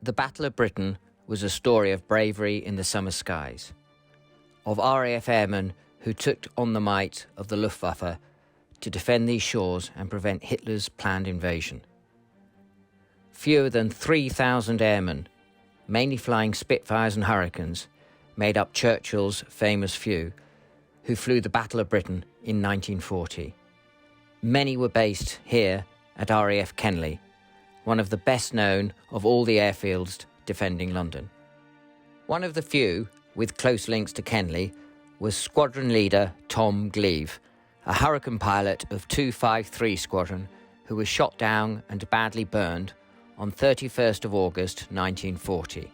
The Battle of Britain was a story of bravery in the summer skies, of RAF airmen who took on the might of the Luftwaffe to defend these shores and prevent Hitler's planned invasion. Fewer than 3,000 airmen, mainly flying Spitfires and Hurricanes, made up Churchill's famous few, who flew the Battle of Britain in 1940. Many were based here at RAF Kenley, one of the best known of all the airfields defending London. One of the few with close links to Kenley was squadron leader Tom Gleave, a Hurricane pilot of 253 Squadron who was shot down and badly burned on 31st of August 1940.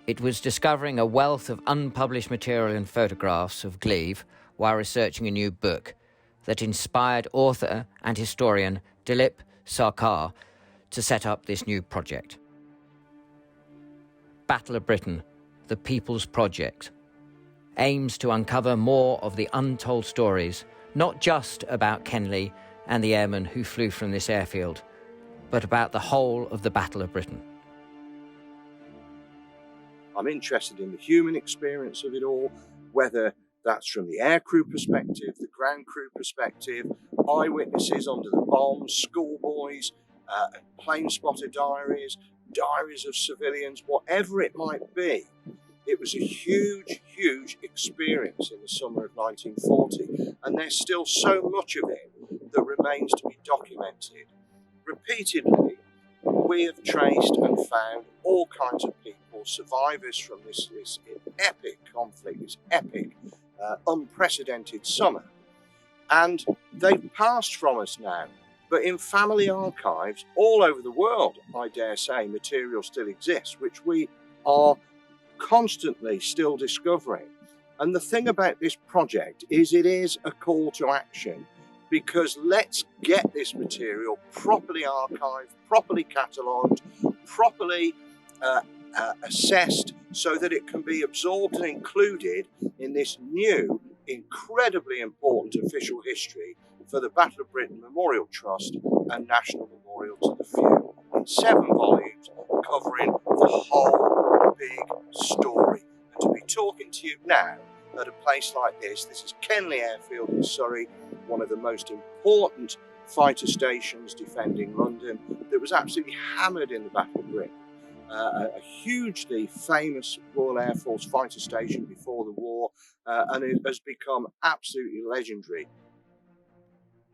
It was discovering a wealth of unpublished material and photographs of Gleave while researching a new book that inspired author and historian Dilip Sarkar to set up this new project. Battle of Britain, the People's Project, aims to uncover more of the untold stories, not just about Kenley and the airmen who flew from this airfield, but about the whole of the Battle of Britain. I'm interested in the human experience of it all, whether that's from the aircrew perspective, the ground crew perspective, eyewitnesses under the bombs, schoolboys, plane spotter diaries, diaries of civilians, whatever it might be. It was a huge, huge experience in the summer of 1940, and there's still so much of it that remains to be documented. Repeatedly, we have traced and found all kinds of people, survivors from this epic conflict, this epic, unprecedented summer. And they've passed from us now. But in family archives all over the world, I dare say, material still exists, which we are constantly still discovering. And the thing about this project is it is a call to action, because let's get this material properly archived, properly catalogued, properly assessed, so that it can be absorbed and included in this new, incredibly important official history for the Battle of Britain Memorial Trust and National Memorial to the Few, in 7 volumes covering the whole big story. And to be talking to you now at a place like this is Kenley Airfield in Surrey, one of the most important fighter stations defending London, that was absolutely hammered in the Battle of Britain. A hugely famous Royal Air Force fighter station before the war, and it has become absolutely legendary.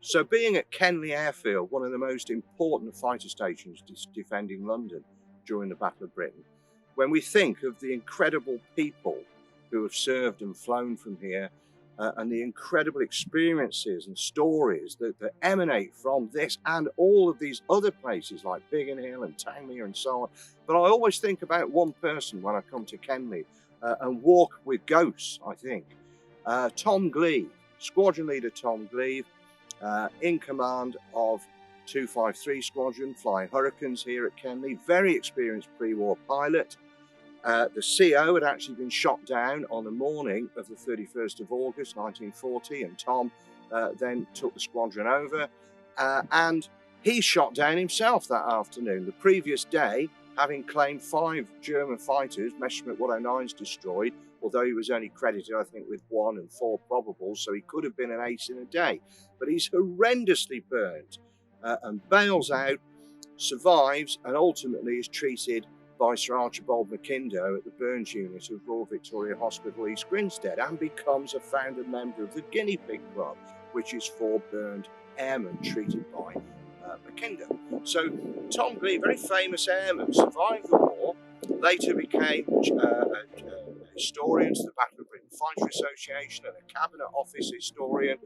So being at Kenley Airfield, one of the most important fighter stations defending London during the Battle of Britain, when we think of the incredible people who have served and flown from here, and the incredible experiences and stories that emanate from this and all of these other places like Biggin Hill and Tangley and so on. But I always think about one person when I come to Kenley and walk with ghosts, I think. Tom Gleave, Squadron Leader Tom Gleave, in command of 253 Squadron, flying Hurricanes here at Kenley, very experienced pre-war pilot. The CO had actually been shot down on the morning of the 31st of August 1940, and Tom then took the squadron over, and he shot down himself that afternoon. The previous day, having claimed 5 German fighters, Messerschmitt 109s destroyed, although he was only credited, I think, with 1 and 4 probables, so he could have been an ace in a day. But he's horrendously burnt and bails out, survives, and ultimately is treated by Sir Archibald Mackinder at the Burns Unit of Royal Victoria Hospital East Grinstead, and becomes a founder member of the Guinea Pig Club, which is for burned airmen treated by Mackinder. So Tom Gleave, very famous airman, survived the war, later became a historian to the Battle of Britain Fighter Association and a Cabinet Office historian,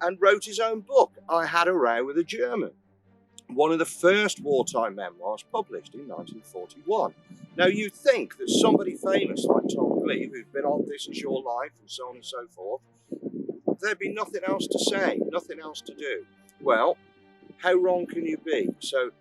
and wrote his own book, I Had a Row with a German, one of the first wartime memoirs published in 1941. Now, you'd think that somebody famous like Tom Gleave, who's been on This Is Your Life and so on and so forth, there'd be nothing else to say, nothing else to do. Well, how wrong can you be? So,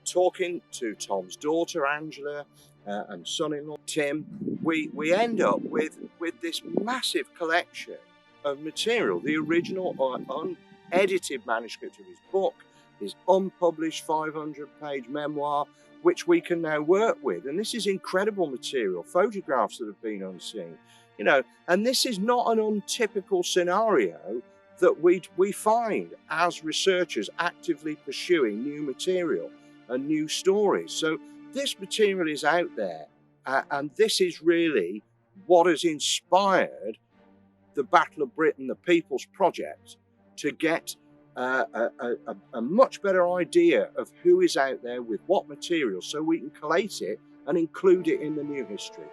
talking to Tom's daughter, Angela, and son-in-law, Tim, we end up with this massive collection of material, the original unedited manuscript of his book, his unpublished 500-page memoir, which we can now work with. And this is incredible material, photographs that have been unseen, you know, and this is not an untypical scenario that we find as researchers actively pursuing new material and new stories. So this material is out there, and this is really what has inspired the Battle of Britain, the People's Project, to get a much better idea of who is out there with what material, so we can collate it and include it in the new history.